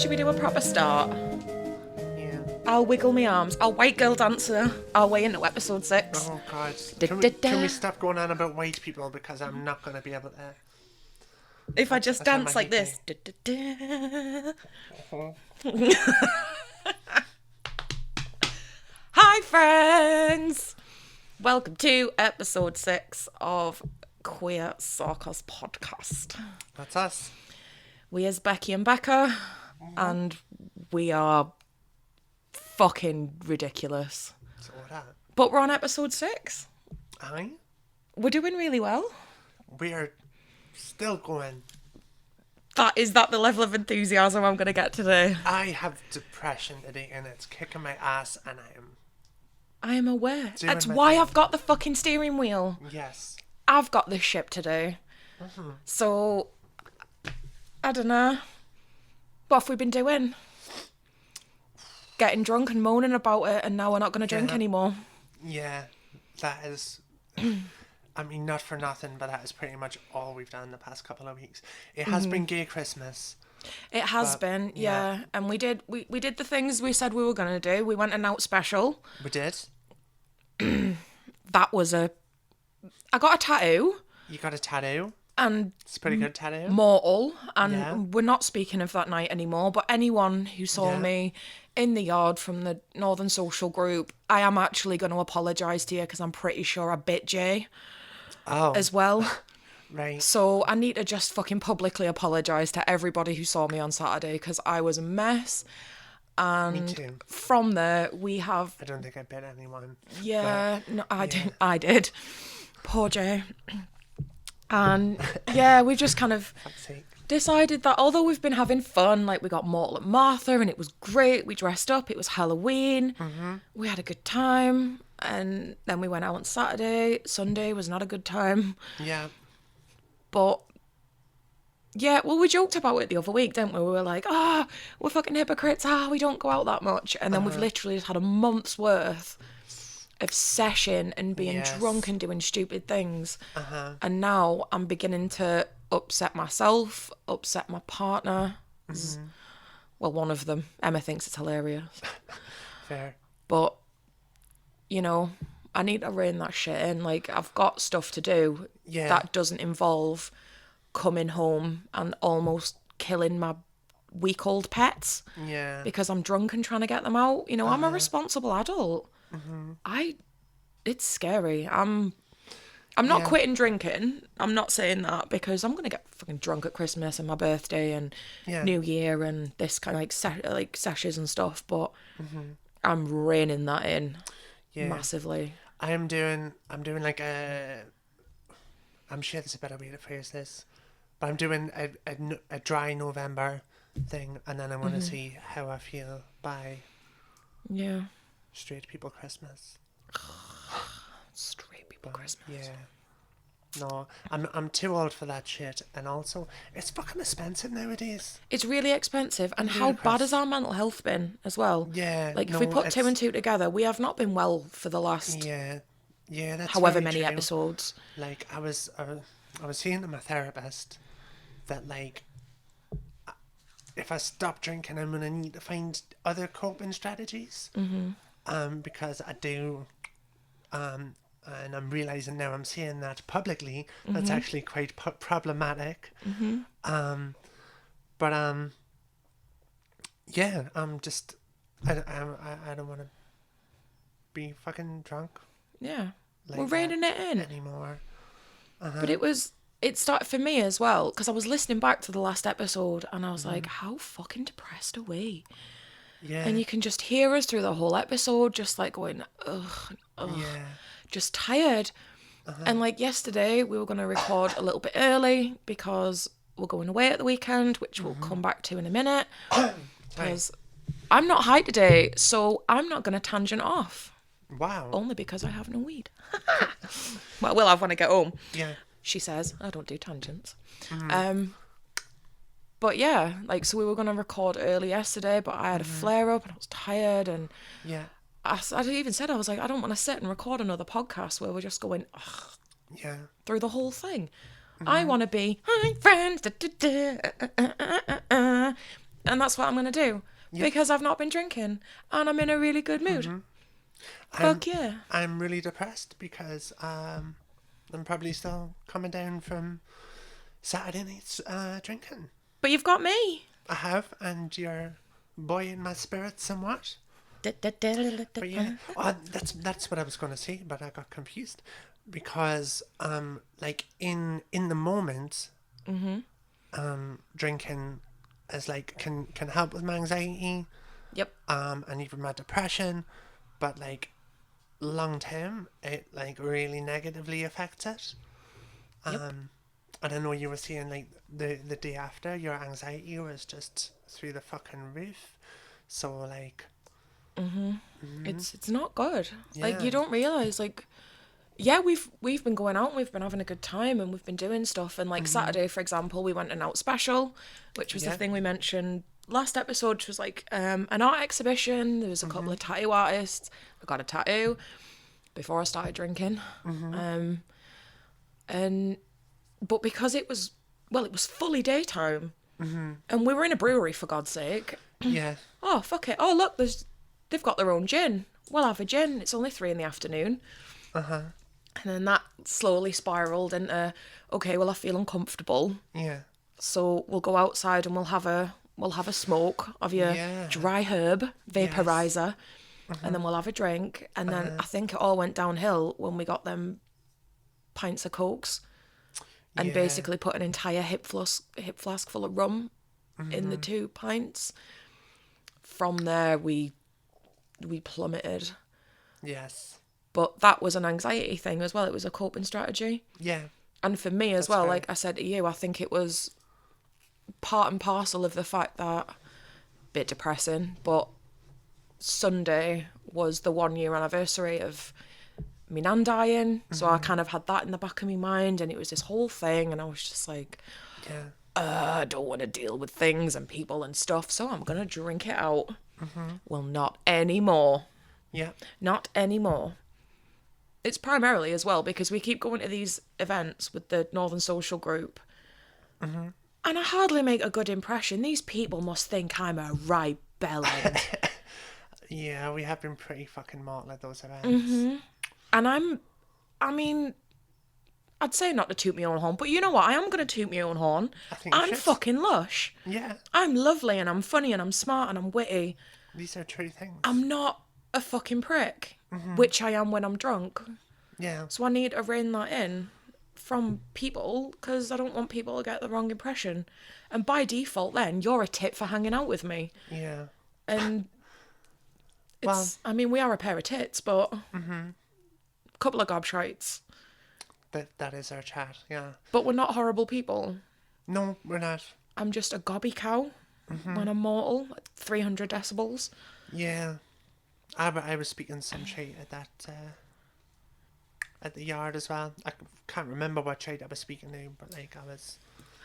Should we do a proper start? Yeah. I'll wiggle my arms. I'll white girl dancer our way into episode 6. Oh, God. Can we stop going on about white people, because I'm not going to be able to... If I just dance like this. Hi, friends! Welcome to episode 6 of Queer Circus podcast. That's us. We is Beki Bekah, and we are fucking ridiculous. So what that? But we're on episode 6. Aye. We're doing really well. We are still going. Is that the level of enthusiasm I'm going to get today? I have depression today, and it's kicking my ass, and I am aware. Doing That's my why thing. I've got the fucking steering wheel. Yes. I've got this ship to do. Mm-hmm. So, I don't know. What have we been doing? Getting drunk and moaning about it, and now we're not going to drink anymore. Yeah, that is... I mean, not for nothing, but that is pretty much all we've done the past couple of weeks. It has been gay Christmas. It has been, yeah. And we did the things we said we were going to do. We went and out special. We did. That was I got a tattoo. You got a tattoo? And It's a pretty good tattoo. mortal, and we're not speaking of that night anymore, but anyone who saw me in the yard from the Northern Social group, I am actually going to apologise to you, because I'm pretty sure I bit Jay as well. Right. So I need to just fucking publicly apologise to everybody who saw me on Saturday, because I was a mess. And Me too. from there we have... I don't think I bit anyone. Yeah, no, I did. Poor Jay. And yeah, we just kind of Fuck's sake. decided that although we've been having fun, like we got Mortal and Martha and it was great, we dressed up, it was Halloween, we had a good time, and then we went out on Saturday. Sunday was not a good time. Yeah. But yeah, well, we joked about it the other week, didn't we? We were like, we're fucking hypocrites, we don't go out that much. And then we've literally just had a month's worth of session and being drunk and doing stupid things. And now I'm beginning to upset myself, upset my partner. Well, one of them. Emma thinks it's hilarious. Fair. But, you know, I need to rein that shit in. Like, I've got stuff to do that doesn't involve coming home and almost killing my week-old pets. Yeah. Because I'm drunk and trying to get them out. You know, I'm a responsible adult. It's scary. I'm not quitting drinking. I'm not saying that, because I'm going to get fucking drunk at Christmas and my birthday and New Year and this kind of like sessions and stuff, but I'm reining that in massively. I'm doing like I'm sure there's a better way to phrase this, but I'm doing a dry November thing, and then I want to see how I feel by straight people Christmas. Straight people Christmas. Yeah. No, I'm too old for that shit, and also it's fucking expensive nowadays. It's really expensive, and how bad has our mental health been as well? Yeah. Like, if we put 2 and 2 together, we have not been well for the last that's however very many true. episodes. Like, I was saying to my therapist that, like, if I stop drinking, I'm gonna need to find other coping strategies. Because I do, and I'm realizing now I'm saying that publicly. That's actually quite problematic. But yeah, I'm just, I don't want to be fucking drunk. Yeah, Like we're reining it in anymore. But it started for me as well, because I was listening back to the last episode and I was like, how fucking depressed are we? Yeah. And you can just hear us through the whole episode, just like going, ugh, just tired. And like yesterday, we were going to record a little bit early because we're going away at the weekend, which we'll come back to in a minute. Because I'm not high today, so I'm not going to tangent off. Wow. Only because I have no weed. Well, I will have when I get home. Yeah. She says, I don't do tangents. But yeah, like, so we were going to record early yesterday, but I had a flare up and I was tired, and I even said, I was like, I don't want to sit and record another podcast where we're just going through the whole thing. I want to be, hi friends, And that's what I'm going to do. Yeah. Because I've not been drinking. And I'm in a really good mood. Fuck yeah. I'm really depressed because I'm probably still coming down from Saturday night's drinking. But you've got me. I have, and you're buoying my spirits somewhat. But yeah, that's what I was going to say, but I got confused because like in the moment, drinking is like can help with my anxiety. Yep. And even my depression, but like long term, it like really negatively affects it. And I know you were saying like the day after your anxiety was just through the fucking roof. So like, It's not good. Like, Yeah. you don't realise, like, yeah, we've been going out and we've been having a good time and we've been doing stuff. And like Saturday, for example, we went an out special, which was the thing we mentioned last episode, which was like an art exhibition. There was a couple of tattoo artists. I got a tattoo before I started drinking. But because it was fully daytime, and we were in a brewery, for God's sake. yeah, Oh, fuck it. Oh, look, they've got their own gin. We'll have a gin. It's only 3 PM. And then that slowly spiraled into, okay, well, I feel uncomfortable, yeah, so we'll go outside and we'll have a smoke of your dry herb vaporizer, and then we'll have a drink. And then I think it all went downhill when we got them pints of Cokes and basically put an entire hip flask full of rum in the 2 pints. From there, we plummeted. yes, But that was an anxiety thing as well. It was a coping strategy. yeah, And for me as well, like I said to you, I think it was part and parcel of the fact that, bit depressing, but Sunday was the 1-year anniversary of me nan dying. So I kind of had that in the back of my mind, and it was this whole thing, and I was just like, I don't want to deal with things and people and stuff, so I'm going to drink it out. Well, not anymore. yeah, Not anymore. It's primarily as well because we keep going to these events with the Northern Social Group, and I hardly make a good impression. These people must think I'm a right bellend. yeah. We have been pretty fucking mortal at those events. And I'd say not to toot my own horn, but you know what? I am going to toot my own horn. I think you I'm should. fucking lush. Yeah, I'm lovely and I'm funny and I'm smart and I'm witty. these are true things. I'm not a fucking prick, which I am when I'm drunk. Yeah, So I need to rein that in from people because I don't want people to get the wrong impression. And by default, then, you're a tit for hanging out with me. yeah. And it's, we are a pair of tits, but a couple of gobshites. That is our chat. Yeah. But we're not horrible people. No, we're not. I'm just a gobby cow when I'm mortal, at 300 decibels. Yeah. I was speaking some shit at that at the yard as well. I can't remember what shit I was speaking to, but like I was.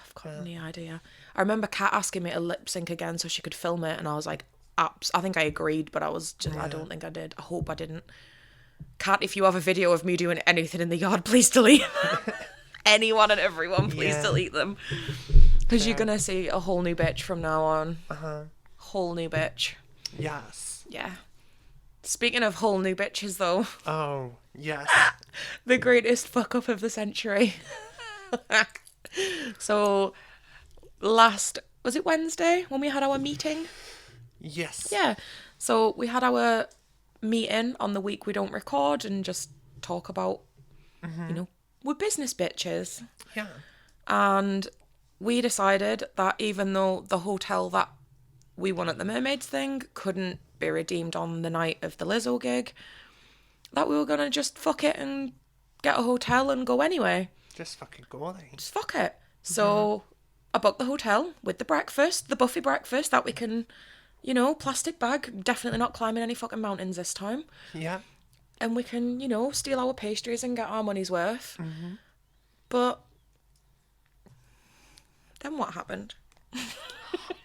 I've got any idea. I remember Kat asking me to lip sync again so she could film it, and I was like, I think I agreed, but I was just, I don't think I did. I hope I didn't. Kat, if you have a video of me doing anything in the yard, please delete. Anyone and everyone, please delete them. Because you're going to see a whole new bitch from now on. Whole new bitch. Yes. Yeah. Speaking of whole new bitches, though. Oh, yes. The greatest fuck up of the century. So, was it Wednesday when we had our meeting? Yes. Yeah. So we had our meeting on the week we don't record and just talk about, we're business bitches. Yeah. And we decided that even though the hotel that we won at the Mermaids thing couldn't be redeemed on the night of the Lizzo gig, that we were going to just fuck it and get a hotel and go anyway. Just fucking go then. Just fuck it. So I booked the hotel with the breakfast, the buffet breakfast that we can, plastic bag, definitely not climbing any fucking mountains this time. Yeah. And we can, steal our pastries and get our money's worth. But then what happened?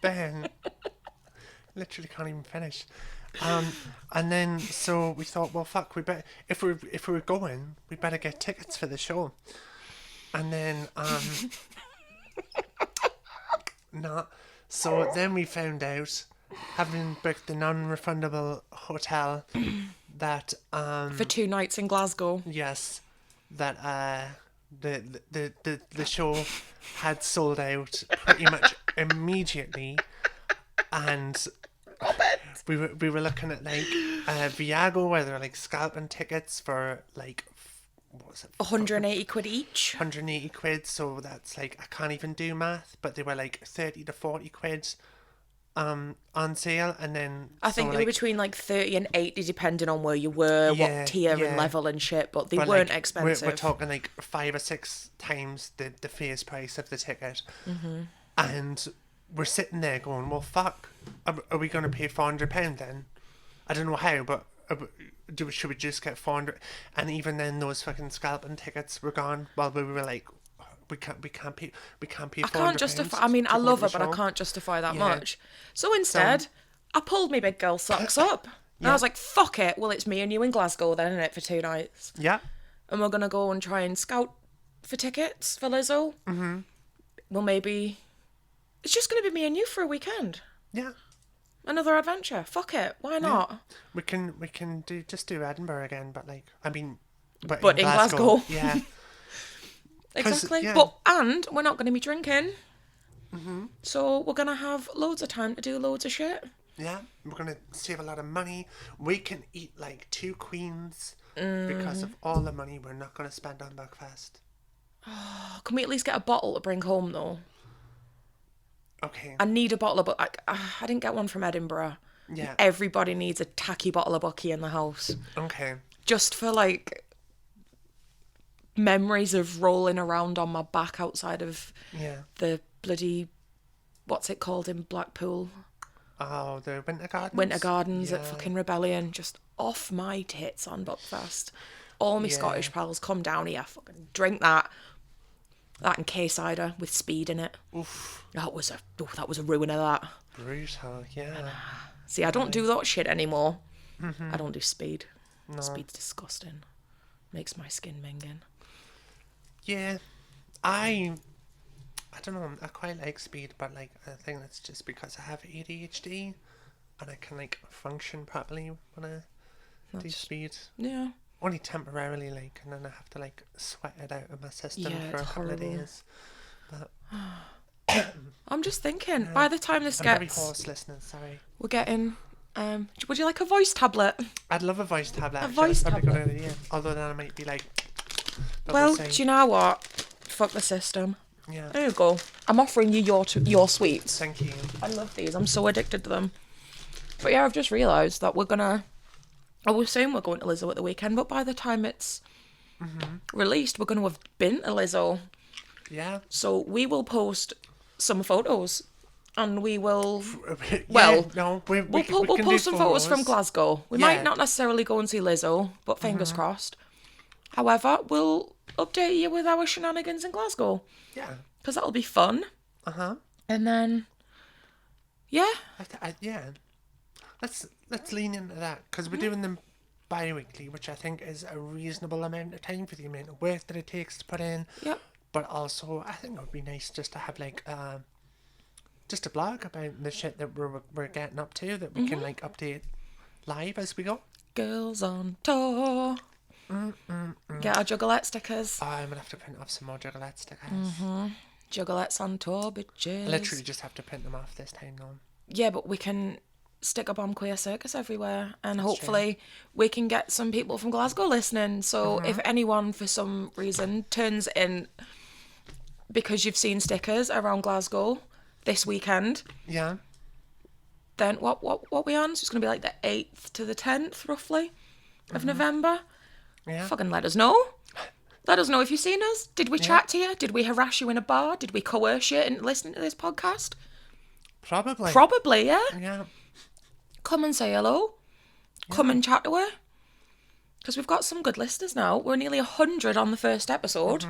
Ben literally can't even finish. And then so we thought, well, fuck, we better if we're going, we better get tickets for the show. And then So then we found out, having booked the non-refundable hotel, that For 2 nights in Glasgow. yes, that the show had sold out pretty much immediately, and we were looking at like Viago, where they're like scalping tickets for like, what was it, 180 quid each. 180 quid. So that's like, I can't even do math, but they were like 30 to 40 quid on sale, and then I think they were between like 30 and 80 depending on where you were, what tier and level and shit, but they weren't like, expensive. We're talking like 5 or 6 times the face price of the ticket. And we're sitting there going, well, fuck, are we going to pay £400 then? I don't know how, but should we just get 400? And even then, those fucking scalping tickets were gone. While we were like, we can't pay. I can't justify. I mean, I love it, but I can't justify that much. So instead, I pulled my big girl socks up, and I was like, "Fuck it." Well, it's me and you in Glasgow then, isn't it, for 2 nights? Yeah. And we're gonna go and try and scout for tickets for Lizzo. Well, maybe it's just gonna be me and you for a weekend. Yeah. Another adventure. Fuck it. Why not? We can do Edinburgh again, but like, I mean, but in Glasgow. Yeah. Exactly. Yeah. And we're not going to be drinking. So we're going to have loads of time to do loads of shit. Yeah. We're going to save a lot of money. We can eat like 2 queens because of all the money we're not going to spend on Buckfest. Oh, can we at least get a bottle to bring home, though? Okay. I need a bottle of... I didn't get one from Edinburgh. Yeah. Everybody needs a tacky bottle of Bucky in the house. Okay. Just for, like... memories of rolling around on my back outside of the bloody, what's it called in Blackpool? Oh, the Winter Gardens? Winter Gardens at fucking Rebellion. Just off my tits on Buckfast. All my Scottish pals come down here, fucking drink that. That and K-cider with speed in it. Oof. That was a ruin of that. Brutal, yeah. See, I don't do that shit anymore. I don't do speed. No. Speed's disgusting. Makes my skin minging. Yeah, I don't know. I quite like speed, but like, I think that's just because I have ADHD, and I can like function properly when I do speed. Yeah. Only temporarily, like, and then I have to like sweat it out of my system for a couple of days. But I'm just thinking, by the time this I'm gets, very hoarse listening. Sorry. we're getting. Would you like a voice tablet? I'd love a voice tablet. A voice That's probably tablet. a good idea. Although then I might be like. Well, do you know what? Fuck the system. Yeah. There you go. I'm offering you your sweets. Thank you. I love these. I'm so addicted to them. But yeah, I've just realised that we're gonna. I was saying we're going to Lizzo at the weekend, but by the time it's released, we're going to have been to Lizzo. Yeah. So we will post some photos, and we will. No, we'll post some photos from Glasgow. We Yeah. might not necessarily go and see Lizzo, but fingers crossed. However, we'll update you with our shenanigans in Glasgow. Yeah. Because that'll be fun. And then, yeah. Yeah. Let's lean into that, because we're doing them bi-weekly, which I think is a reasonable amount of time for the amount of work that it takes to put in. Yep. But also, I think it would be nice just to have like just a blog about the shit that we're getting up to, that we can like update live as we go. Girls on tour. Get our Juggalette stickers. Oh, I'm gonna have to print off some more Juggalette stickers. Juggalettes on tour, bitches. I literally just have to print them off this time though. Yeah, but we can stick a bomb queer circus everywhere, and hopefully we can get some people from Glasgow listening. So if anyone for some reason turns in because you've seen stickers around Glasgow this weekend, Yeah. then what we on? So it's gonna be like the 8th to the 10th roughly of November. Yeah. Fucking let us know. Let us know if you've seen us. Did we chat to you? Did we harass you in a bar? Did we coerce you into listening to this podcast? Probably. Probably, yeah. Yeah. Come and say hello. Come and chat to her. Because we've got some good listeners now. We're nearly 100 on the first episode.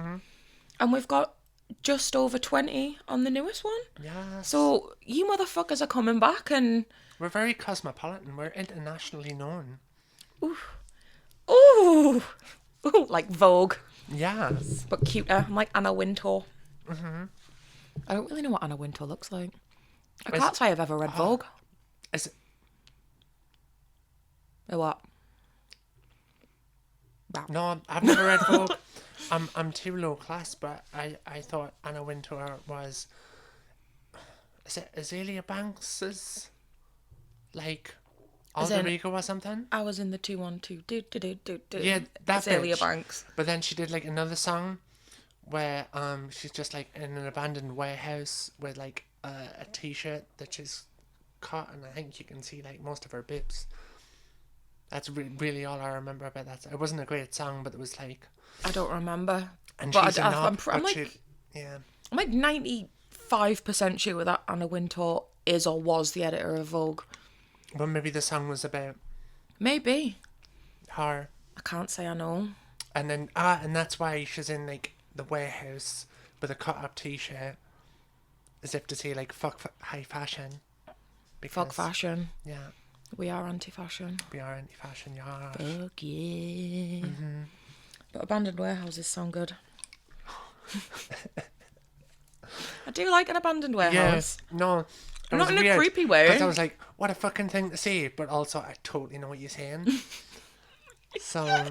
And we've got just over 20 on the newest one. Yeah. So you motherfuckers are coming back, and... We're very cosmopolitan. We're internationally known. Ooh. Ooh, like Vogue. Yes. But cuter. I'm like Anna Wintour. I don't really know what Anna Wintour looks like. I can't say I've ever read Vogue. Is it? Or what? No, I've never read Vogue. I'm too low class, but I thought Anna Wintour was... Is it Azalea Banks's? Like... Alter Ego or something? I was in the 212. Do. Yeah, that Azalea bitch. Banks. But then she did like another song where she's just like in an abandoned warehouse with like a t-shirt that she's cut, and I think you can see like most of her bibs. That's really all I remember about that. It wasn't a great song, but it was like... I don't remember. And but she's I'm like 95% sure that Anna Wintour is or was the editor of Vogue. But maybe the song was about Maybe. her. I can't say I know. And then and that's why she's in like the warehouse with a cut up t-shirt, as if to say like fuck high fashion. Fuck fashion. Yeah. We are anti-fashion. We are anti-fashion, yeah. Fuck yeah. Mm-hmm. But abandoned warehouses sound good. I do like an abandoned warehouse. Yeah. No. Not in a creepy way. Because I was like, what a fucking thing to say, but also I totally know what you're saying. So...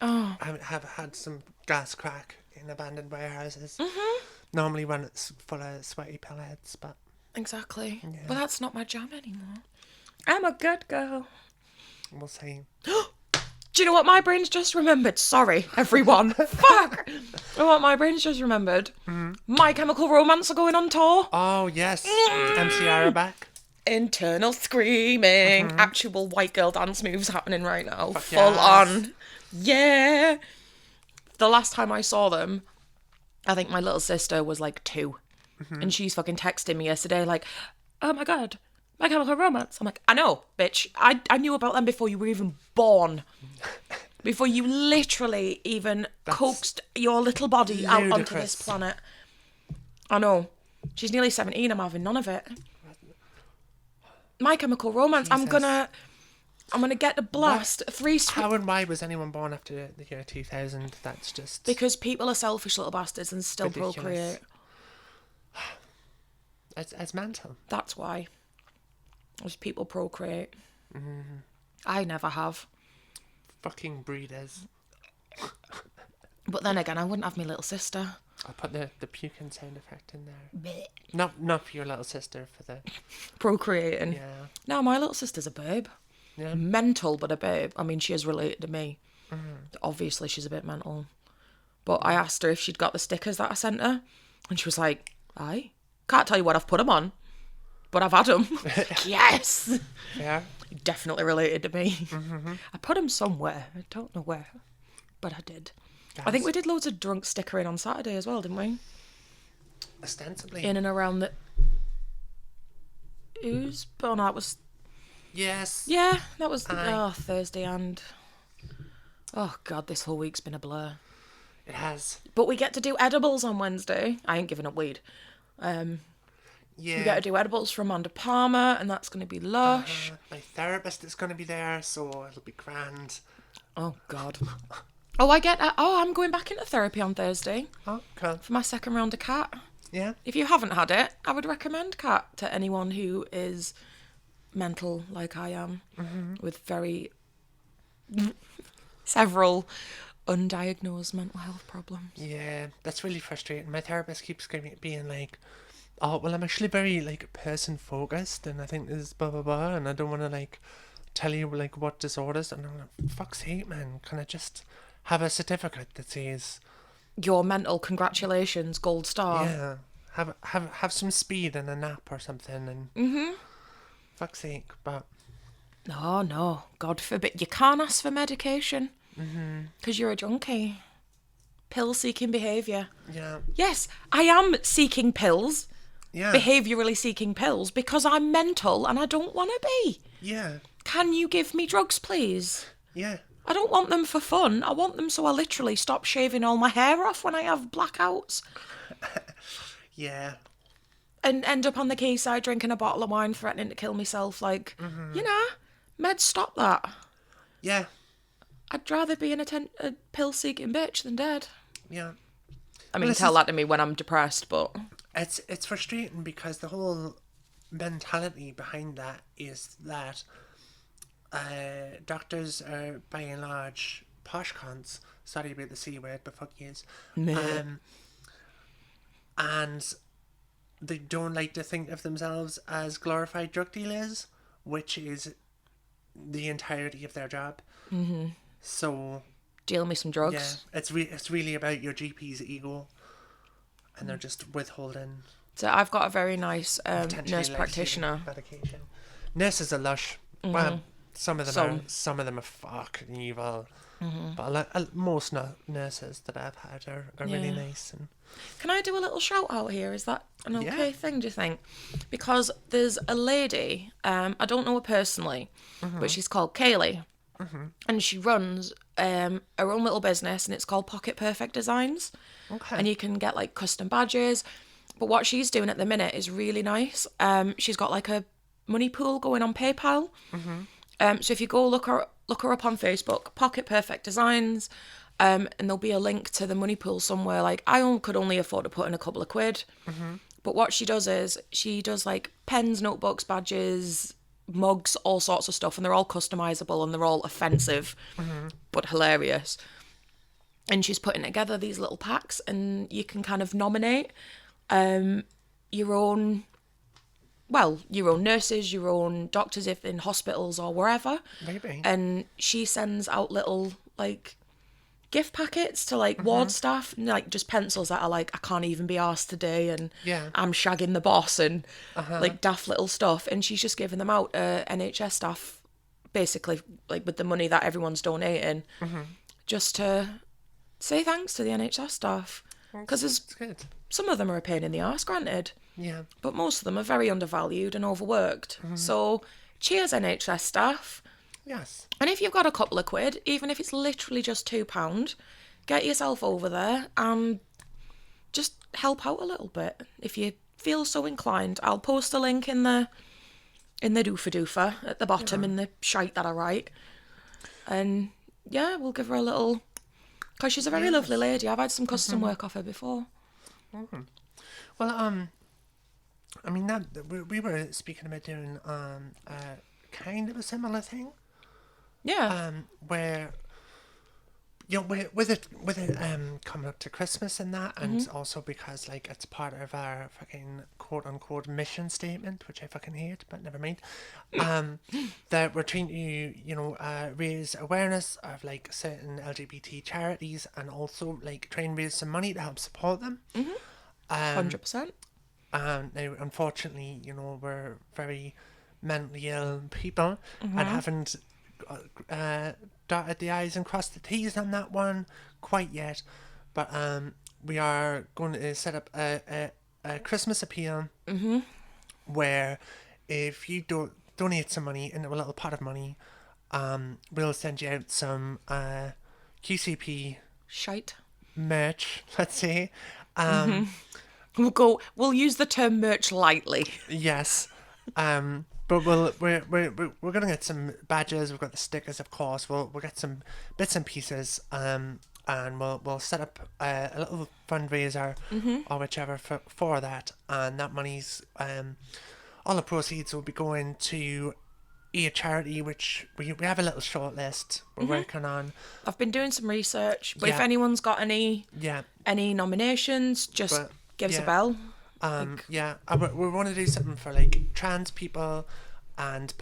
Oh. I have had some gas crack in abandoned warehouses. Mm-hmm. Normally when it's full of sweaty pellets, but... Exactly. Yeah. But that's not my jam anymore. I'm a good girl. We'll see. Do you know what my brain's just remembered? Sorry, everyone. Fuck! You know what my brain's just remembered? Mm-hmm. My Chemical Romance are going on tour. Oh, yes. MCR are back. Internal screaming. Mm-hmm. Actual white girl dance moves happening right now. Fuck Full yes. on. Yeah. The last time I saw them, I think my little sister was like 2. Mm-hmm. And she's fucking texting me yesterday like, oh my God, My Chemical Romance. I'm like, I know, bitch. I knew about them before you were even born. Before you literally even coaxed your little body out onto this planet. I know. She's nearly 17. I'm having none of it. My Chemical Romance. Jesus. I'm gonna get the blast. How and why was anyone born after the year 2000? That's just... Because people are selfish little bastards and still ridiculous. Procreate. It's mental. That's why. Because people procreate. Mm-hmm. I never have. Fucking breeders. But then again, I wouldn't have my little sister. I'll put the puking sound effect in there. Not for your little sister, for the... Procreating. Yeah. No, my little sister's a babe. Yeah. Mental, but a babe. I mean, she is related to me. Mm-hmm. Obviously, she's a bit mental. But I asked her if she'd got the stickers that I sent her. And she was like, aye. Can't tell you what I've put them on. But I've had them. Yes! Yeah. Definitely related to me. Mm-hmm. I put them somewhere. I don't know where. But I did. That's... I think we did loads of drunk stickering on Saturday as well, didn't we? Ostensibly. In and around the... Who's... Oh, no, that was... Yes. Yeah, that was Thursday and... Oh, God, this whole week's been a blur. It has. But we get to do edibles on Wednesday. I ain't giving up weed. Yeah. We get to do edibles from Amanda Palmer, and that's going to be lush. My therapist is going to be there, so it'll be grand. Oh, God. I'm going back into therapy on Thursday. Oh, cool. For my second round of cat. Yeah. If you haven't had it, I would recommend cat to anyone who is mental like I am, with several undiagnosed mental health problems. Yeah, that's really frustrating. My therapist keeps being like, oh, well, I'm actually very, like, person-focused, and I think this is blah, blah, blah, and I don't want to, like, tell you, like, what disorders, and I'm like, fuck's sake, man, can I just have a certificate that says... Your mental, congratulations, gold star. Yeah, have some speed and a nap or something, and... Fuck's sake, but... No, God forbid. You can't ask for medication. Because you're a junkie. Pill-seeking behaviour. Yeah. Yes, I am seeking pills. Yeah. Behaviourally seeking pills because I'm mental and I don't want to be. Yeah. Can you give me drugs, please? Yeah. I don't want them for fun. I want them so I literally stop shaving all my hair off when I have blackouts. Yeah. And end up on the quayside drinking a bottle of wine, threatening to kill myself. Like, meds stop that. Yeah. I'd rather be a pill-seeking bitch than dead. Yeah. I mean, tell that to me when I'm depressed, but... it's frustrating because the whole mentality behind that is that doctors are by and large posh cons. Sorry about the C word, but fuck yous. Meh. And they don't like to think of themselves as glorified drug dealers, which is the entirety of their job. Mm-hmm. So Deal me some yeah, drugs. it's really about your GP's ego, and they're just withholding So I've got a very nice potentially nurse life-saving practitioner. medication. Nurses are lush. Well, some of them Some. are. Some of them are fucking evil. But most nurses that I've had are really Yeah. nice. And Can I do a little shout out here? Is that an Yeah. okay thing, do you think? Because there's a lady, I don't know her personally, but she's called Kaylee. And she runs her own little business, and it's called Pocket Perfect Designs. Okay. And you can get like custom badges. But what she's doing at the minute is really nice. She's got like a money pool going on PayPal. So if you go look her up on Facebook, Pocket Perfect Designs, and there'll be a link to the money pool somewhere. Like could only afford to put in a couple of quid. But what she does is she does like pens, notebooks, badges, mugs, all sorts of stuff, and they're all customizable and they're all offensive, but hilarious. And she's putting together these little packs, and you can kind of nominate your own nurses, your own doctors if in hospitals or wherever. Maybe. And she sends out little like gift packets to like ward staff, and like just pencils that are like, I can't even be arsed today, and Yeah. I'm shagging the boss, and like daft little stuff. And she's just giving them out NHS staff, basically like with the money that everyone's donating, just to say thanks to the NHS staff. Because It's good. some of them are a pain in the arse, granted, Yeah. but most of them are very undervalued and overworked. So cheers, NHS staff. Yes. And if you've got a couple of quid, even if it's literally just £2, get yourself over there and just help out a little bit if you feel so inclined. I'll post a link in the doofa doofa at the bottom in the shite that I write. And yeah, we'll give her a little, because she's a very lovely lady. I've had some custom work off her before. Well, I mean that we were speaking about doing kind of a similar thing. Yeah. Where you know, with it coming up to Christmas and that, and also because like it's part of our fucking quote unquote mission statement, which I fucking hate, but never mind. That we're trying to raise awareness of like certain LGBT charities, and also like try and raise some money to help support them. 100%. Now, unfortunately, we're very mentally ill people and haven't dotted the I's and crossed the T's on that one quite yet. But we are going to set up a Christmas appeal where if you donate some money into a little pot of money, we'll send you out some QCP Shite. merch, let's say. We'll use the term merch lightly. Yes. But we're gonna get some badges. We've got the stickers, of course. We'll get some bits and pieces. And we'll set up a little fundraiser or whichever for that. And that money's all the proceeds will be going to a charity which we have a little short list we're working on. I've been doing some research, but if Yeah. anyone's got any Yeah. nominations, just give us a yeah. bell. Yeah, we want to do something for like trans people and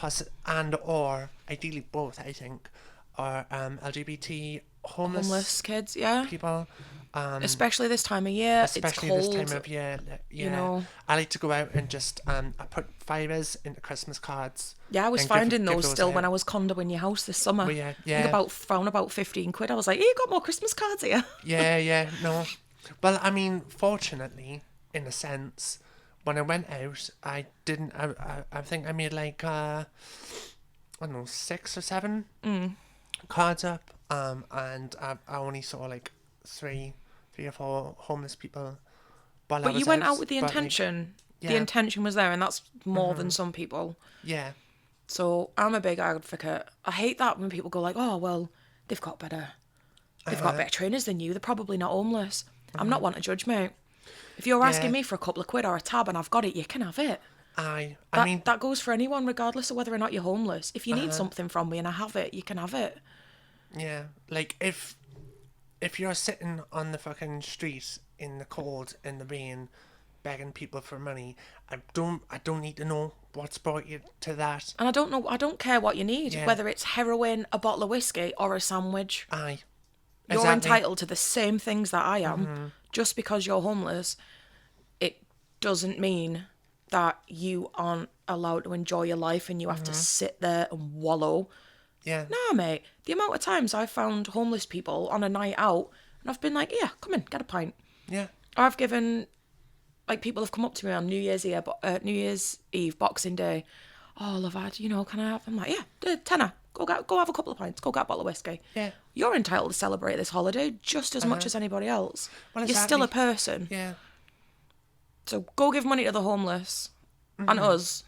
or ideally both, I think, or LGBT homeless Kids, yeah. people. Especially this time of year, Especially it's cold. this time of year. Yeah. You know. I like to go out and just I put fivers into Christmas cards. Yeah, I was and finding give those still out. when I was condoing your house this summer. Well, yeah, I think found about 15 quid. I was like, hey, you got more Christmas cards here. Yeah, no. Well, I mean, fortunately, in a sense, when I went out, I didn't. I think I made like I don't know, 6 or 7 cards up. And I only saw like three or four homeless people. But you went out with the but, like, intention. yeah. The intention was there, and that's more than some people. Yeah. So I'm a big advocate. I hate that when people go like, oh, well, they've got better trainers than you. They're probably not homeless. I'm not one to judge, mate. If you're asking Yeah. me for a couple of quid or a tab and I've got it, you can have it. I That, mean, that goes for anyone, regardless of whether or not you're homeless. If you need something from me and I have it, you can have it. yeah, like if you're sitting on the fucking street in the cold, in the rain, begging people for money, I don't need to know what's brought you to that. And I don't care what you need, Yeah. whether it's heroin, a bottle of whiskey, or a sandwich. Aye. You're Exactly. entitled to the same things that I am. Just because you're homeless, it doesn't mean that you aren't allowed to enjoy your life and you have to sit there and wallow. Yeah. Nah, mate. The amount of times I've found homeless people on a night out and I've been like, yeah, come in, get a pint. Yeah. Or I've given, like, people have come up to me on New Year's Eve, Boxing Day. Oh, love, can I have? I'm like, yeah, tenner. Go have a couple of pints. Go get a bottle of whiskey. Yeah. You're entitled to celebrate this holiday just as much as anybody else. Well, You're still a exactly. person. Yeah. So go give money to the homeless and us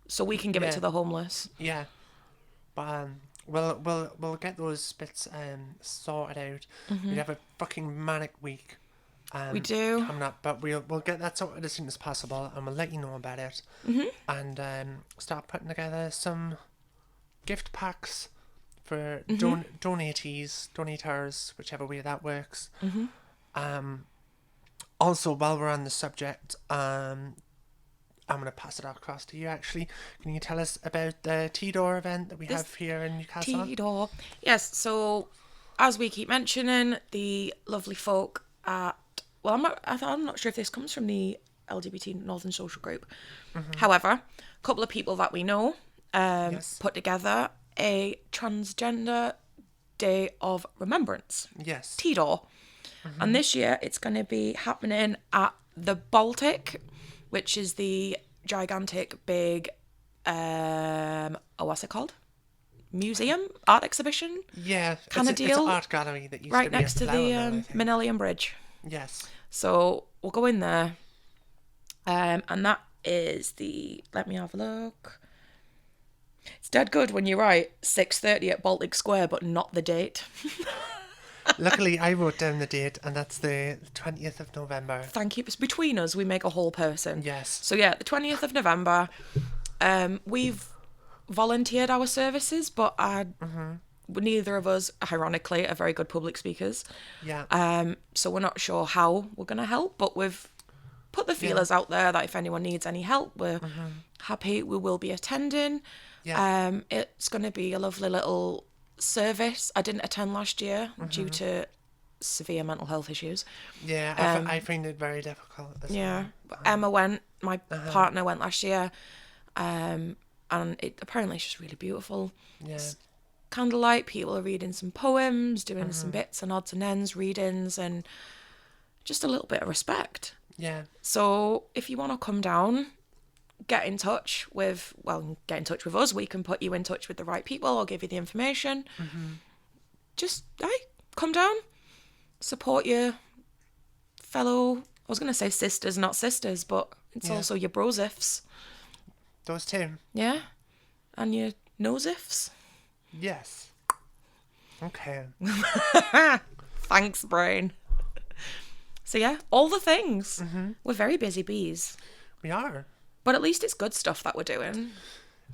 so we can give it Yeah. to the homeless. Yeah. But we'll get those bits sorted out. We have a fucking manic week. We do. Coming up, but we'll get that sorted as soon as possible, and we'll let you know about it. And start putting together some gift packs for donators, whichever way that works. Also, while we're on the subject, I'm going to pass it across to you, actually. Can you tell us about the T-Door event that we have here in Newcastle? T-Door. Yes, so as we keep mentioning, the lovely folk at... Well, I'm not sure if this comes from the LGBT Northern Social Group. However, a couple of people that we know put together a transgender day of remembrance. Yes. T-Door. And this year it's going to be happening at the Baltic, which is the gigantic big, what's it called? Museum? Art exhibition? Yeah. Kinda It's deal. an art gallery that used Right to be next to at Flower the Mill, I think. Manelian Bridge. Yes. So we'll go in there. And that is the... Let me have a look. It's dead good when you write 6:30 at Baltic Square, but not the date. Luckily, I wrote down the date, and that's the 20th of November. Thank you. It's between us, we make a whole person. Yes. So yeah, the 20th of November. We've volunteered our services, but neither of us, ironically, are very good public speakers. Yeah. So we're not sure how we're going to help, but we've put the feelers out there that if anyone needs any help, we're happy. We will be attending. Yeah. It's going to be a lovely little service. I didn't attend last year due to severe mental health issues. Yeah, I find it very difficult. Yeah. But Emma went, my partner went last year, and it apparently it's just really beautiful. Yeah. Candlelight, people are reading some poems, doing some bits and odds and ends, readings, and just a little bit of respect. Yeah. So if you want to come down, get in touch with us. We can put you in touch with the right people or give you the information. Just, come down, support your fellow, I was going to say sisters, not sisters, but it's also your brosifs. Those two. Yeah? And your nosifs. Yes. Okay. Thanks, brain. So yeah, all the things. We're very busy bees. We are. But at least it's good stuff that we're doing.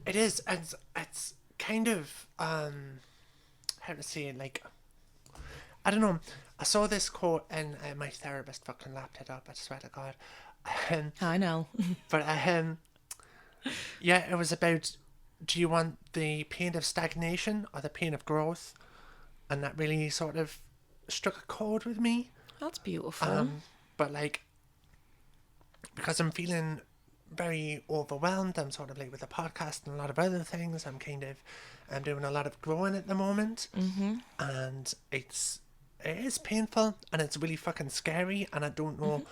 It is. And it's kind of, how to say it, like, I don't know. I saw this quote and my therapist fucking lapped it up, I swear to God. I know. But, yeah, it was about, do you want the pain of stagnation or the pain of growth? And that really sort of struck a chord with me. That's beautiful. But, like, because I'm feeling very overwhelmed, I'm sort of like with the podcast and a lot of other things, I'm doing a lot of growing at the moment. And it is painful and it's really fucking scary and I don't know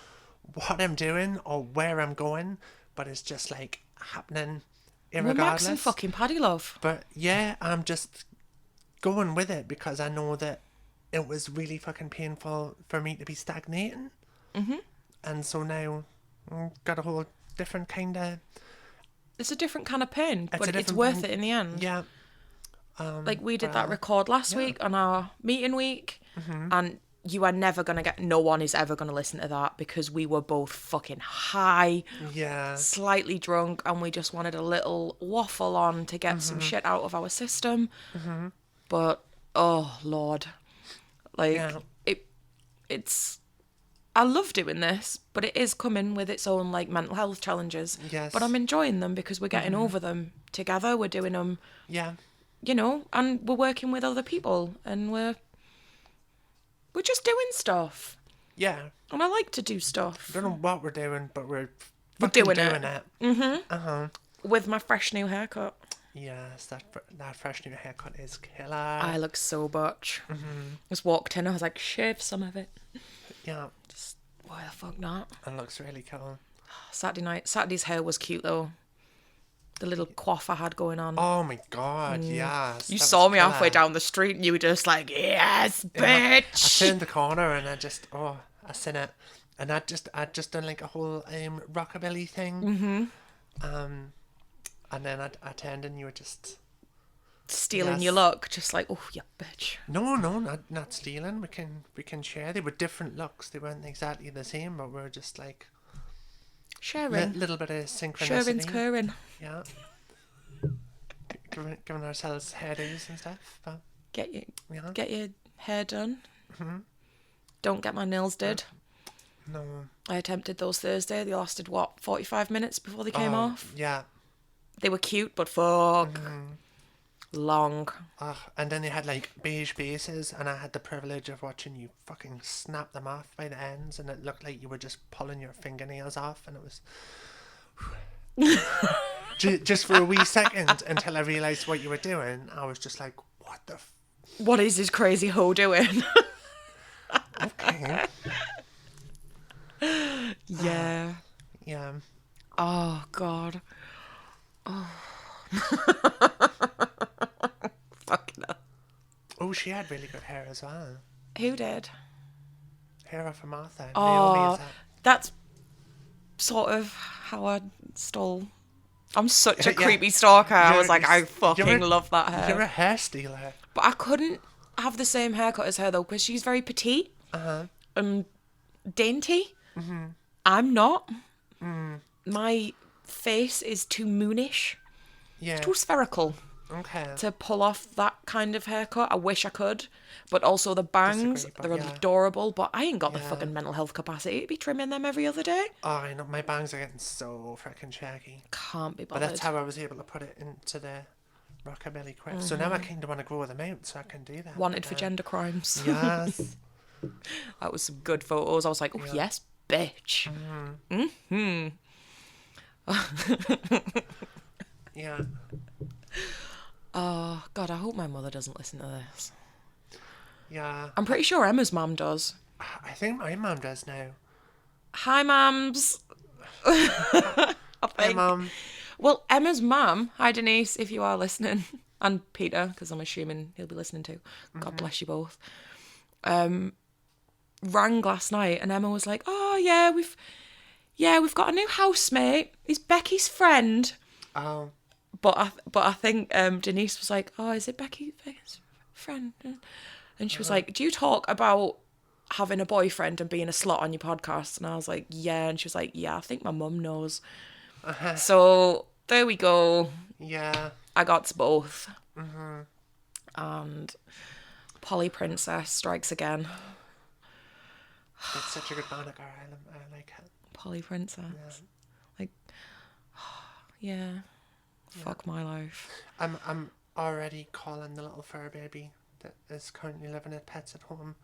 what I'm doing or where I'm going, but it's just like happening irregardless. We're Max and fucking Paddy, love. But yeah, I'm just going with it because I know that it was really fucking painful for me to be stagnating. And so now I've got a whole different kind of... It's a different kind of pain, but it's different worth pain. it in the end. Yeah. Like we did that record last week on our meeting week, and you are never going to get, no one is ever going to listen to that because we were both fucking high, Yeah. slightly drunk, and we just wanted a little waffle on to get some shit out of our system. But, oh, Lord. Like, Yeah. it's, I love doing this, but it is coming with its own, like, mental health challenges. Yes. But I'm enjoying them because we're getting over them together. We're doing them, Yeah. you know, and we're working with other people, and we're just doing stuff. Yeah. And I like to do stuff. Don't know what we're doing, but we're We're fucking doing doing it. it. With my fresh new haircut. Yes, that fresh new haircut is killer. I look so butch. Just walked in, I was like, shave some of it. Yeah. Just, why the fuck not? It looks really cool. Saturday's hair was cute though. The little coif I had going on. Oh my god, yes. You that saw was me killer. halfway down the street and you were just like, yes, Yeah. bitch. I turned the corner and I seen it. And I'd just done like a whole rockabilly thing. And then I turned and you were just Stealing Yes. your look, just like, oh, you bitch. no, not stealing. We can share. They were different looks. They weren't exactly the same, but we're just like Sharing. little bit of synchronicity. Sharing's curring. Yeah. Giving ourselves hairdos and stuff. But Get yeah. get your hair done. Don't get my nails did. No. I attempted those Thursday. They lasted, 45 minutes before they came off? Yeah. They were cute, but fuck. Long. And then they had like beige bases, and I had the privilege of watching you fucking snap them off by the ends, and it looked like you were just pulling your fingernails off, and it was just for a wee second until I realised what you were doing. I was just like, what the What is this crazy hoe doing? okay. Yeah. Yeah. Oh, God. Oh. Fucking hell. Oh, she had really good hair as well. Who did? Hair off of Martha. Oh, Naomi, is that? that's sort of how I stole. I'm such a Yeah. creepy stalker. I You're- was like, I you're fucking a- love that hair. You're a hair stealer. But I couldn't have the same haircut as her though, because she's very petite and dainty. I'm not. My face is too moonish, Yeah. too spherical Okay. to pull off that kind of haircut. I wish I could, but also the bangs, Disagree, but they're yeah. adorable. But I ain't got the Yeah. fucking mental health capacity to be trimming them every other day. Oh, I know. My bangs are getting so freaking shaggy. Can't be But bothered. that's how I was able to put it into the rockabilly quiff. So now I kind of want to grow them out so I can do that. Wanted for gender crimes. Yes. That was some good photos. I was like, oh yes, bitch. Yeah. Oh God, I hope my mother doesn't listen to this. Yeah. I'm pretty sure Emma's mum does. I think my mum does now. Hi, mums. I Hi, think. Mum. Well, Emma's mum, hi Denise, if you are listening, and Peter, because I'm assuming he'll be listening too. God bless you both. Rang last night, and Emma was like, "Oh yeah, we've got a new housemate. He's Becky's friend." Oh. But I think Denise was like, "Oh, is it Becky's friend?" And she was like, "Do you talk about having a boyfriend and being a slut on your podcast?" And I was like, "Yeah." And she was like, "Yeah, I think my mum knows." So there we go. Yeah. I got both. And Polly Princess strikes again. It's such a good moniker. I like it. Polly Princess. Like, yeah. Fuck my life. I'm already calling the little fur baby that is currently living at Pets at Home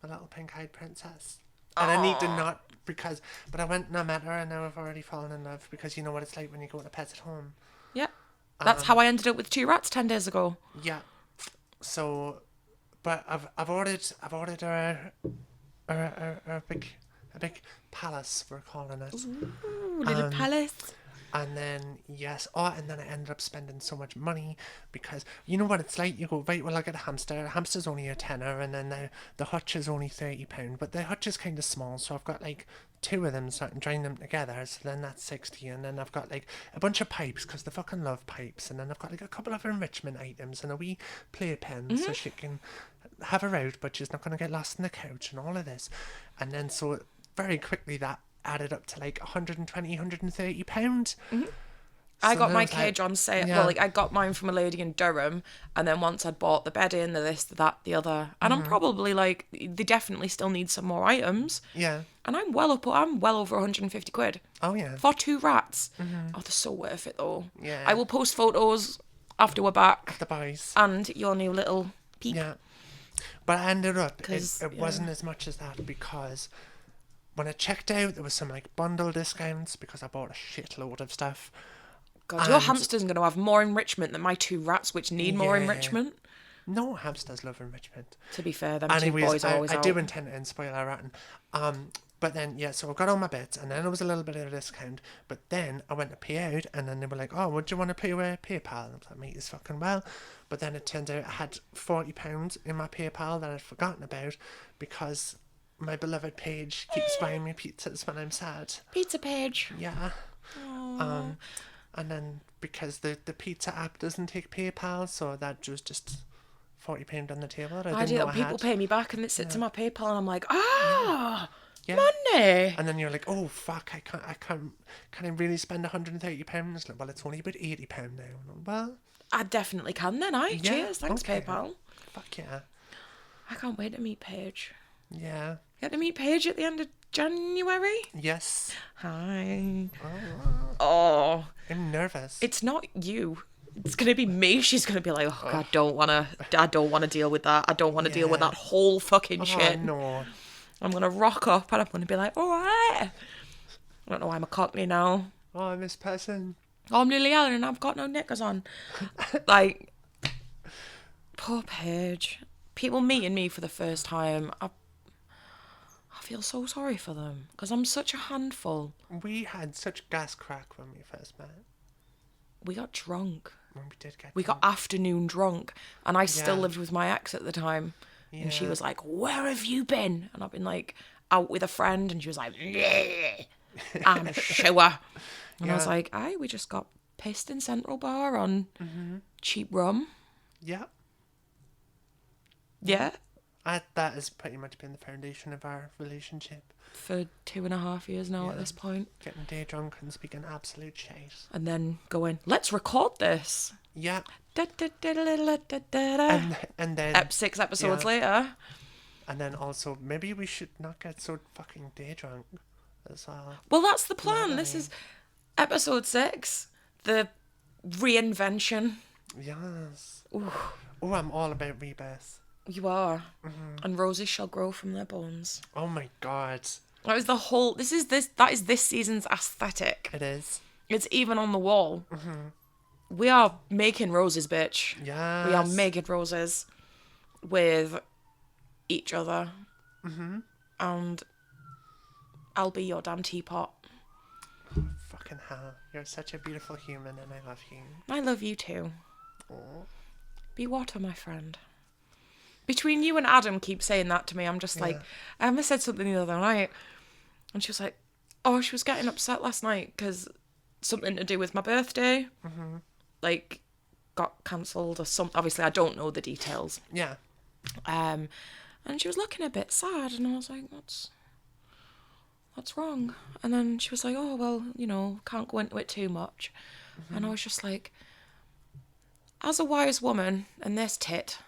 the little pink-eyed princess. And I need to not, but I went and I met her and now I've already fallen in love because you know what it's like when you go to Pets at Home. Yeah. That's how I ended up with 2 rats 10 days ago. Yeah. So, but I've ordered a big palace, we're calling it. Ooh, little palace. And then, yes, and then I ended up spending so much money because you know what it's like? You go, right, well, I'll get a hamster. A hamster's only a tenner, and then the hutch is only £30. But the hutch is kind of small, so I've got like 2 of them, so I can join them together. So then that's 60. And then I've got like a bunch of pipes because they fucking love pipes. And then I've got like a couple of enrichment items and a wee playpen so she can have her out, but she's not going to get lost in the couch and all of this. And then so very quickly that added up to like 120, 130 pounds. Mm-hmm. I got my cage on sale. yeah. Well, like I got mine from a lady in Durham, and then once I'd bought the bedding, the this, the that, the other, and I'm probably like, they definitely still need some more items. Yeah. And I'm well over 150 quid. Oh yeah. For 2 rats. Oh, they're so worth it though. Yeah. I will post photos after we're back. The boys. And your new little peep. Yeah. But I ended up, it yeah. wasn't as much as that, because when I checked out, there was some like bundle discounts because I bought a shitload of stuff. God, your hamster's going to have more enrichment than my 2 rats, which need more enrichment. No, hamsters love enrichment. To be fair, them Anyways, 2 boys are always I out. do intend to spoil our ratting. But then, yeah, so I got all my bits, and then there was a little bit of a discount. But then I went to pay out, and then they were like, oh, would you want to pay with PayPal? And I was like, mate, it's fucking well. But then it turned out I had £40 in my PayPal that I'd forgotten about, because my beloved Paige keeps buying me pizzas when I'm sad. Pizza Page. Yeah. And then because the pizza app doesn't take PayPal, so that was just £40 on the table. I didn't know I people had. pay me back and it sits in my PayPal and I'm like, Yeah. money. And then you're like, oh fuck, can I really spend £130? Like, well, it's only about £80 now. Like, well, I definitely can then. Cheers, thanks okay. PayPal. Fuck yeah. I can't wait to meet Paige. Yeah. Get to meet Paige at the end of January. Yes. Hi. Oh. I'm nervous. It's not you. It's gonna be me. She's gonna be like, oh God, I don't wanna deal with that. I don't wanna deal with that whole fucking shit. No. I'm gonna rock up and I'm gonna be like, all right. I don't know why I'm a cockney now. Oh, I'm this person. Oh, I'm Lily Allen and I've got no knickers on. Like, poor Paige. People meeting me for the first time, I feel so sorry for them because I'm such a handful. We had such gas crack when we first met. We got drunk. When we did get We got afternoon drunk, and I still lived with my ex at the time. Yeah. And she was like, where have you been? And I've been like out with a friend, and she was like, I'm sure. And I was like, we just got pissed in Central Bar on cheap rum. Yeah. Yeah. That has pretty much been the foundation of our relationship. For 2.5 years now at this point. Getting day drunk and speaking absolute shit. And then going, let's record this. Yeah. Da, da, da, da, da, da, da, da. And then... Ep.6 episodes later. And then also, maybe we should not get so fucking day drunk as well. Well, that's the plan. This is episode 6. The reinvention. Yes. Oh, I'm all about rebirth. You are. And roses shall grow from their bones. Oh my god. That is that is this season's aesthetic. It is. It's even on the wall. We are making roses, bitch. Yes. We are making roses with each other. And I'll be your damn teapot. Fucking hell. You're such a beautiful human and I love you. I love you too. Oh. Be water, my friend. Between you and Adam keep saying that to me, I'm just like, Emma said something the other night, and she was like, oh, she was getting upset last night because something to do with my birthday, like, got cancelled or something. Obviously, I don't know the details. Yeah. And she was looking a bit sad, and I was like, what's wrong? And then she was like, oh, well, can't go into it too much. And I was just like, as a wise woman, and this tit...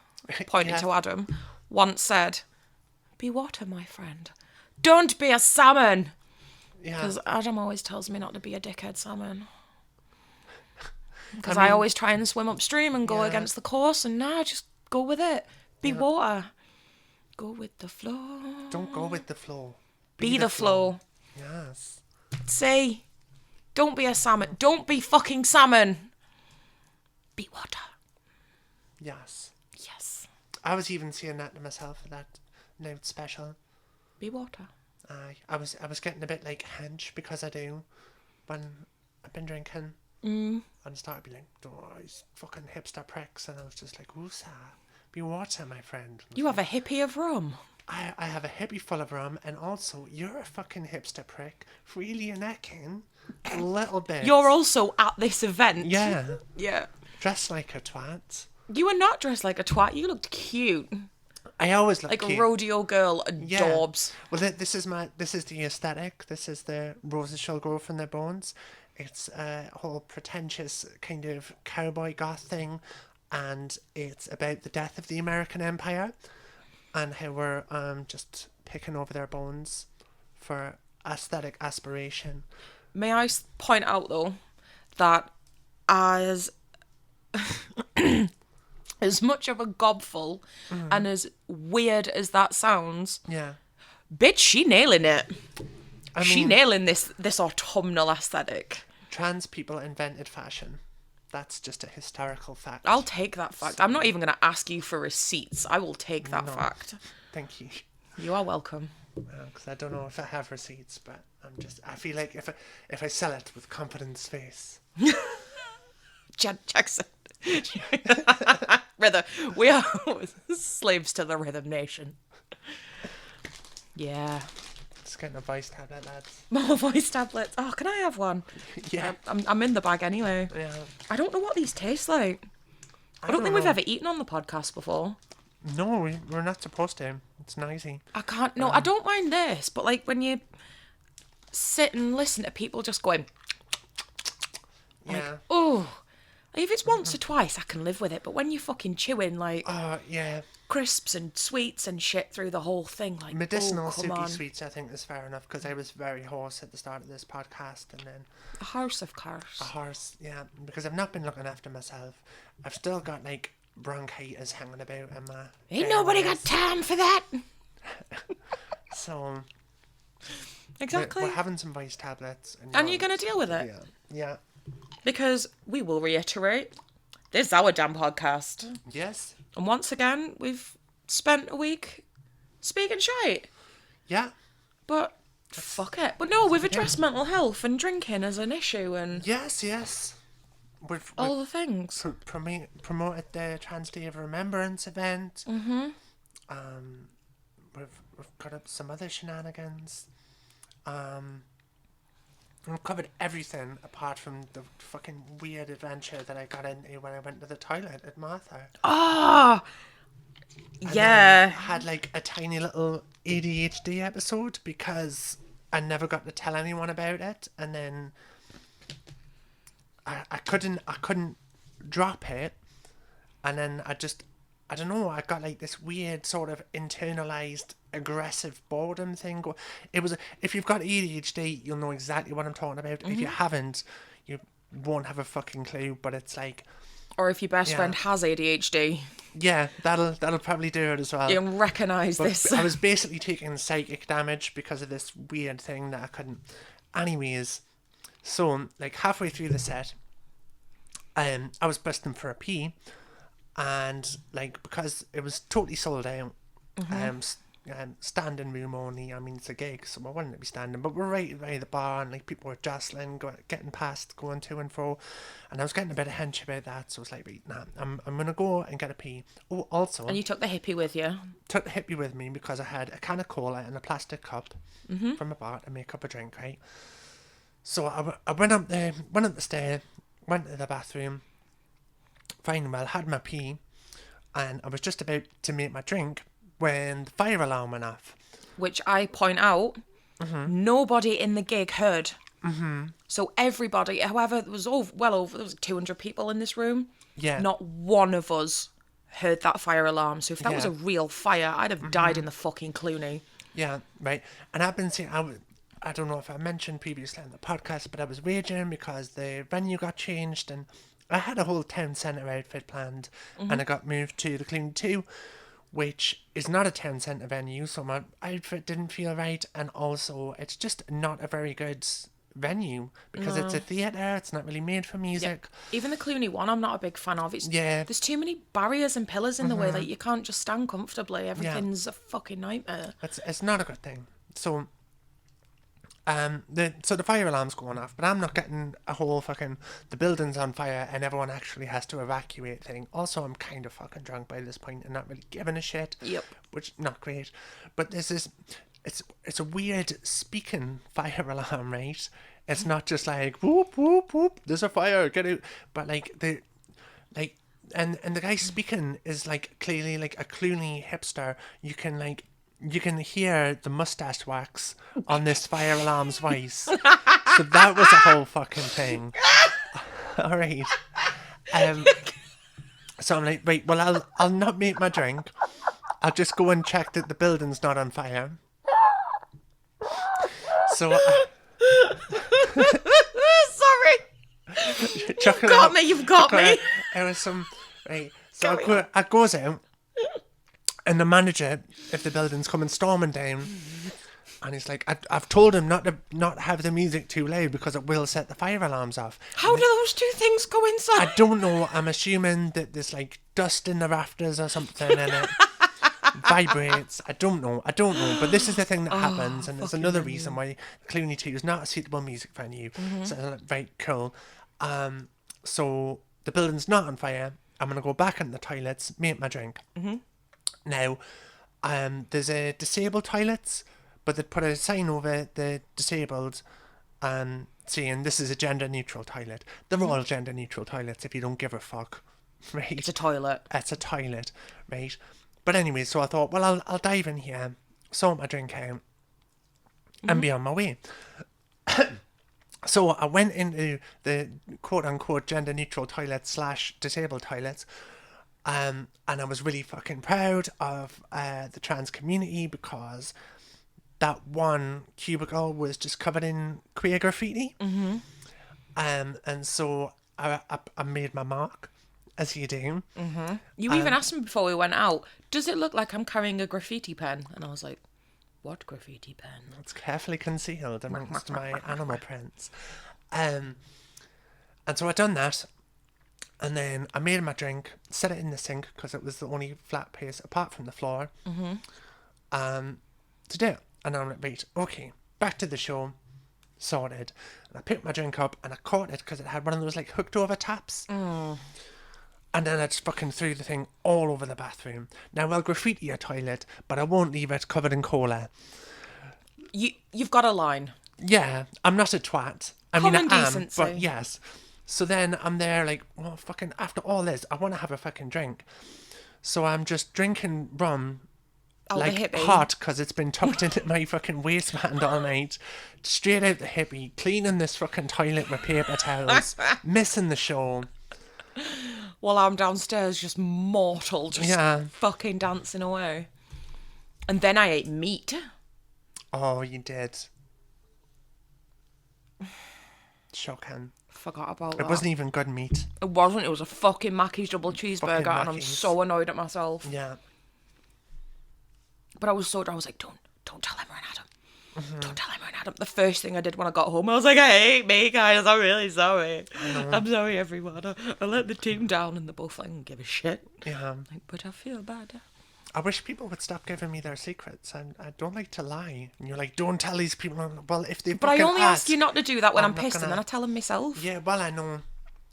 pointing to Adam, once said, be water, my friend. Don't be a salmon. Because Adam always tells me not to be a dickhead salmon. Because I always try and swim upstream and go against the course, and just go with it. Be water. Go with the flow. Don't go with the flow. Be the flow. Yes. Say, don't be a salmon. Don't be fucking salmon. Be water. Yes. Yes. I was even seeing that to myself for that note special. Be water. I was getting a bit like hench because I do when I've been drinking. And I started being like, oh, these fucking hipster pricks, and I was just like, ooh, be water, my friend. You have a hippie of rum. I have a hippie full of rum, and also you're a fucking hipster prick. Really your neck in a little bit. You're also at this event. Yeah. Yeah. Dressed like a twat. You were not dressed like a twat. You looked cute. I always love like cake. rodeo girl adorbs. Well, this is the aesthetic. This is the roses shall grow from their bones. It's a whole pretentious kind of cowboy goth thing, and it's about the death of the American Empire, and how we're just picking over their bones for aesthetic aspiration. May I point out though that as as much of a gobful and as weird as that sounds, Yeah. bitch, she nailing it. She mean- nailing this autumnal aesthetic. Trans people invented fashion. That's just a historical fact. I'll take that fact. I'm not even going to ask you for receipts. I will take that fact. Thank you. You are welcome. Because I don't know if I have receipts, but I feel like if I sell it with confidence face. Jackson. Rhythm. We are slaves to the Rhythm Nation. Yeah. Just getting a voice tablet, lads. More voice tablets. Oh, can I have one? Yeah. I'm in the bag anyway. Yeah. I don't know what these taste like. I don't think we've ever eaten on the podcast before. No, we're not supposed to. It's noisy. I can't. No, I don't mind this, but like when you sit and listen to people just going, Yeah. oh, if it's once or twice, I can live with it. But when you're fucking chewing like Yeah. crisps and sweets and shit through the whole thing, like Medicinal oh, come soupy on. sweets, I think, is fair enough, because I was very hoarse at the start of this podcast, and then A horse, of course. a horse, yeah, because I've not been looking after myself. I've still got like bronchitis hanging about in my Ain't nobody got time for that. so Exactly. we're having some voice tablets, And you're gonna deal with it. yeah Because we will reiterate, this is our damn podcast. yes And once again, we've spent a week speaking shite. yeah But fuck it. But no, we've addressed mental health and drinking as an issue and yes we've all the things. promoted the Trans Day of Remembrance event. We've got up some other shenanigans. We've covered everything apart from the fucking weird adventure that I got into when I went to the toilet at Martha. Ah, I yeah. had like a tiny little ADHD episode because I never got to tell anyone about it, and then I couldn't drop it, and then I don't know, I got like this weird sort of internalized aggressive boredom thing. If you've got ADHD, you'll know exactly what I'm talking about. If you haven't, you won't have a fucking clue. But it's like, Or if your best friend has ADHD, yeah, that'll probably do it as well. you can recognise this. I was basically taking psychic damage because of this weird thing that I couldn't. Anyways, so like halfway through the set, I was busting for a pee, and like because it was totally sold out, standing room only. I mean, it's a gig, so I wanted to be standing, but we're right by the bar, and like people were jostling, getting past, going to and fro, and I was getting a bit of hench about that. So I was like, wait, nah, I'm gonna go and get a pee. Oh, also, And you took the hippie with you. took the hippie with me because I had a can of cola in a plastic cup from a bar to make up a drink, right? So I went up the stair, went to the bathroom, fine well, had my pee, and I was just about to make my drink when the fire alarm went off. Which I point out, nobody in the gig heard. So everybody, however, there was well over, there was 200 people in this room. Yeah. Not one of us heard that fire alarm. So if that was Yeah. a real fire, I'd have died in the fucking Clooney. Yeah, right. And I've been saying, I don't know if I mentioned previously on the podcast, but I was raging because the venue got changed, and I had a whole town centre outfit planned, and I got moved to the Clooney 2, which is not a town centre venue, so my outfit didn't feel right, and also it's just not a very good venue because it's a theatre. It's not really made for music. Even the Clooney one, I'm not a big fan of. There's too many barriers and pillars in the way that you can't just stand comfortably. Everything's a fucking nightmare. It's not a good thing. So the fire alarm's going off, but I'm not getting a whole fucking the building's on fire and everyone actually has to evacuate thing. Also, I'm kind of fucking drunk by this point and not really giving a shit. Yep. Which not great, but this is it's a weird speaking fire alarm, right? It's not just like whoop whoop whoop. There's a fire, get out. But like and the guy speaking is like clearly like a Clooney hipster. You can hear the mustache wax on this fire alarm's voice. So that was a whole fucking thing. All right. So I'm like, right, well, I'll not make my drink. I'll just go and check that the building's not on fire. So Sorry. You've got me. It was some, right. So I goes out, and the manager of the building's coming storming down, and he's like, I've told him not have the music too loud because it will set the fire alarms off. How do those two things coincide? I don't know. I'm assuming that there's like dust in the rafters or something, and it vibrates. I don't know. But this is the thing that happens, and there's another reason why Clooney 2 is not a suitable music venue. So I'm like, right, cool. So the building's not on fire. I'm gonna go back in the toilets, make my drink. Now, there's a disabled toilets, but they put a sign over the disabled, saying this is a gender neutral toilet. They're all gender neutral toilets if you don't give a fuck, right? It's a toilet. It's a toilet, right? But anyway, so I thought, well, I'll dive in here, sort my drink out, and be on my way. So I went into the quote-unquote gender-neutral toilet / disabled toilets, and I was really fucking proud of the trans community because that one cubicle was just covered in queer graffiti. And so I made my mark, as you do. You even asked me before we went out, does it look like I'm carrying a graffiti pen? And I was like, what graffiti pen? It's carefully concealed amongst my animal prints. And so I done that, and then I made my drink, set it in the sink because it was the only flat place apart from the floor to do it. And I'm like, right, okay, back to the show, sorted. And I picked my drink up and I caught it because it had one of those like hooked over taps. And then I just fucking threw the thing all over the bathroom. Now, I'll graffiti a toilet, but I won't leave it covered in cola. You've got a line. Yeah, I'm not a twat. I Common mean, I decency. am, but yes. So then I'm there like, well, fucking, after all this, I want to have a fucking drink. So I'm just drinking rum, Oh, like the hippie. hot, because it's been tucked into my fucking waistband all night. Straight out the hippie, cleaning this fucking toilet with paper towels, missing the show. While I'm downstairs just mortal, just fucking dancing away. And then I ate meat. Oh, you did. Shocking. Forgot about It that. wasn't even good meat. It wasn't. It was a fucking Mackey's double cheeseburger, and I'm Mackey's. so annoyed at myself. Yeah. But I was like, don't tell Emma and Adam. Don't tell Emma and Adam. The first thing I did when I got home, I was like, I hate me, guys. I'm really sorry. I'm sorry, everyone. I let the team down, and they're both like, I don't give a shit. Yeah. Like, but I feel bad. I wish people would stop giving me their secrets. I don't like to lie. And you're like, don't tell these people. Well, if they But I only ask you not to do that when I'm pissed, and then I tell them myself. Yeah, well, I know.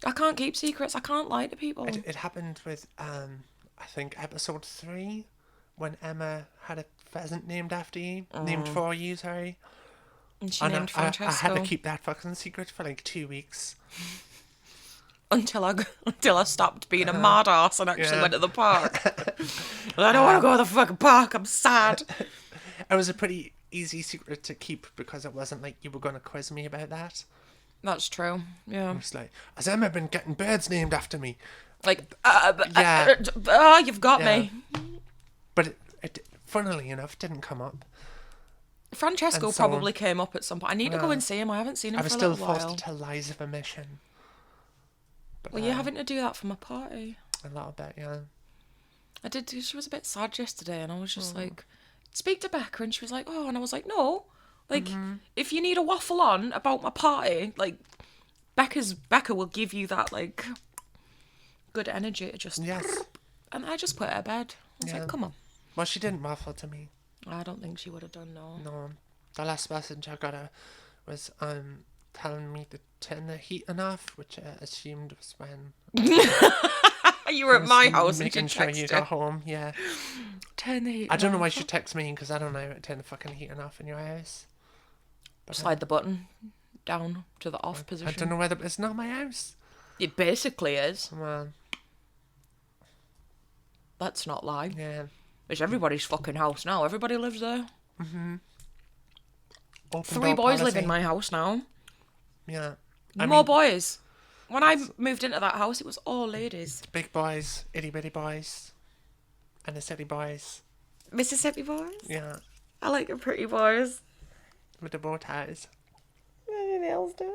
I can't keep secrets. I can't lie to people. It happened with, I think, episode 3, when Emma had a pheasant named after you. Named for you, sorry. And she named Francesco. I had to keep that fucking secret for like 2 weeks. Until I stopped being a mad ass and actually went to the park. I don't want to go to the fucking park. I'm sad. It was a pretty easy secret to keep because it wasn't like you were going to quiz me about that. That's true. Yeah. It was like, has Emma been getting birds named after me? Like, you've got me. But it, funnily enough, didn't come up. Francesco probably came up at some point. I need to go and see him. I haven't seen him for a little while. I was still forced to tell lies of omission. But, well, you're having to do that for my party. A little bit, yeah. I did. She was a bit sad yesterday, and I was just like, speak to Becca, and she was like, oh, and I was like, no, like, if you need a waffle on about my party, like, Becca will give you that, like, good energy to just, and I just put her to bed. I was like, come on. Well, she didn't waffle to me. I don't think she would have done, no. No, the last message I got her was telling me to turn the heating off, which I assumed was when you were at my house and making sure you got home. Yeah, turn the heating I don't know off. why she texts me because I don't know how to turn the fucking heating off in your house. But, slide the button down to the off position. I don't know whether it's not my house. It basically is. Well, Let's not lie. Yeah. It's everybody's fucking house now. Everybody lives there. Open 3 door boys live policy. in my house now. Yeah. More boys. When I moved into that house, it was all ladies. Big boys, itty bitty boys, and the city boys. Mississippi boys? Yeah. I like the pretty boys. With the bow ties. Your nails do.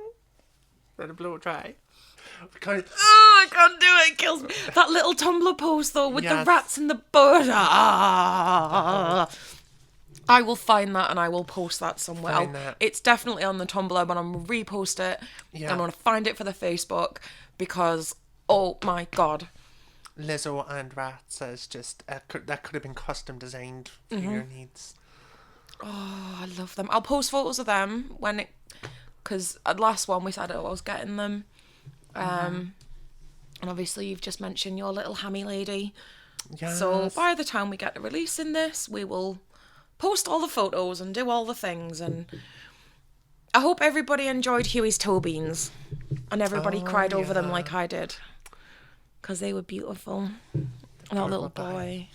With the blow dry. Kind of, Oh, I can't do it. It kills me. That little Tumblr post, though, with the Yes. rats and the bird. Ah. I will find that and I will post that somewhere. Find that. It's definitely on the Tumblr, but I'm going to repost it. Yeah. I'm going to find it for the Facebook because, oh my God. Lizzo and rats is just that could have been custom designed for your needs. Oh, I love them. I'll post photos of them because at last one we said I was getting them. And obviously you've just mentioned your little hammy lady. Yes. So by the time we get to releasing this, we will post all the photos and do all the things. And I hope everybody enjoyed Huey's toe beans and everybody cried over them like I did. Because they were beautiful. That little boy.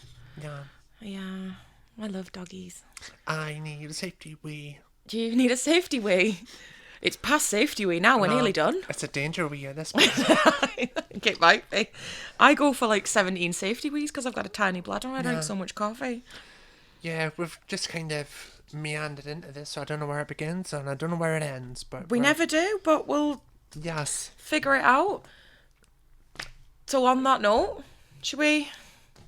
Yeah. Yeah. I love doggies. I need a safety wee. Do you need a safety wee? It's past safety wee now. We're nearly done. It's a danger wee at this point. It might be. I go for like 17 safety wees because I've got a tiny bladder and I drink so much coffee. Yeah, we've just kind of meandered into this, so I don't know where it begins and I don't know where it ends. But We never do, but we'll figure it out. So on that note, should we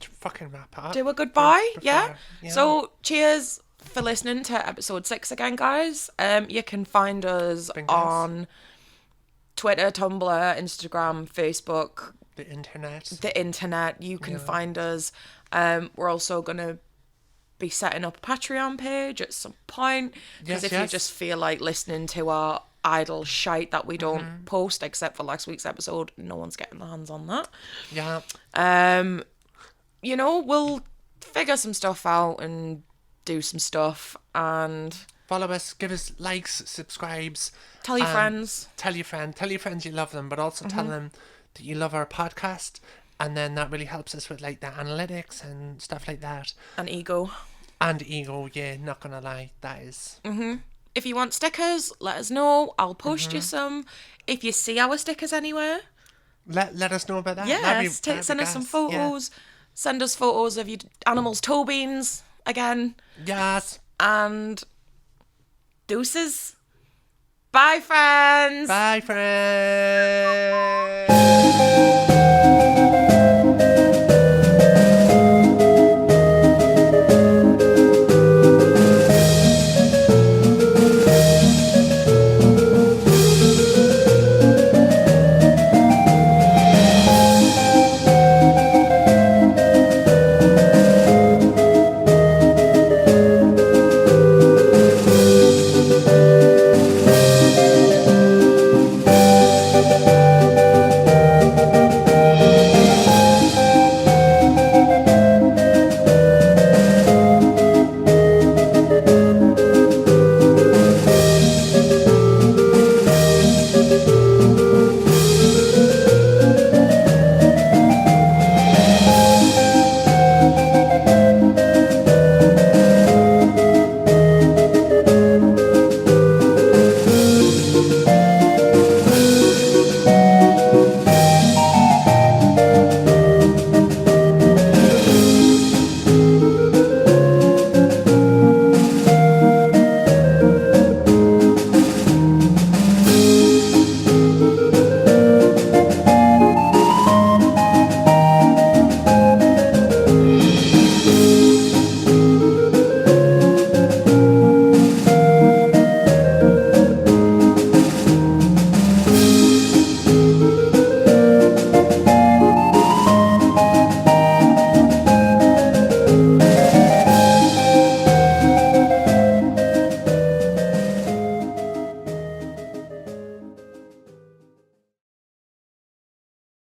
fucking wrap up? do a goodbye? Before- Yeah? So cheers for listening to episode 6 again, guys. You can find us on Twitter, Tumblr, Instagram, Facebook, the internet. You can find us. We're also gonna be setting up a Patreon page at some point because if you just feel like listening to our idle shite that we don't post except for last week's episode, no one's getting their hands on that. You know, we'll figure some stuff out and do some stuff and follow us, give us likes, subscribes, tell your friends. Tell your friends you love them, but also tell them that you love our podcast, and then that really helps us with like the analytics and stuff like that. And ego, yeah, not gonna lie, that is. If you want stickers, let us know. I'll post you some. If you see our stickers anywhere, let us know about that. Yes, send us some photos. Yeah. Send us photos of your animals' toe beans again. Yes. And deuces. Bye, friends. Bye, friends.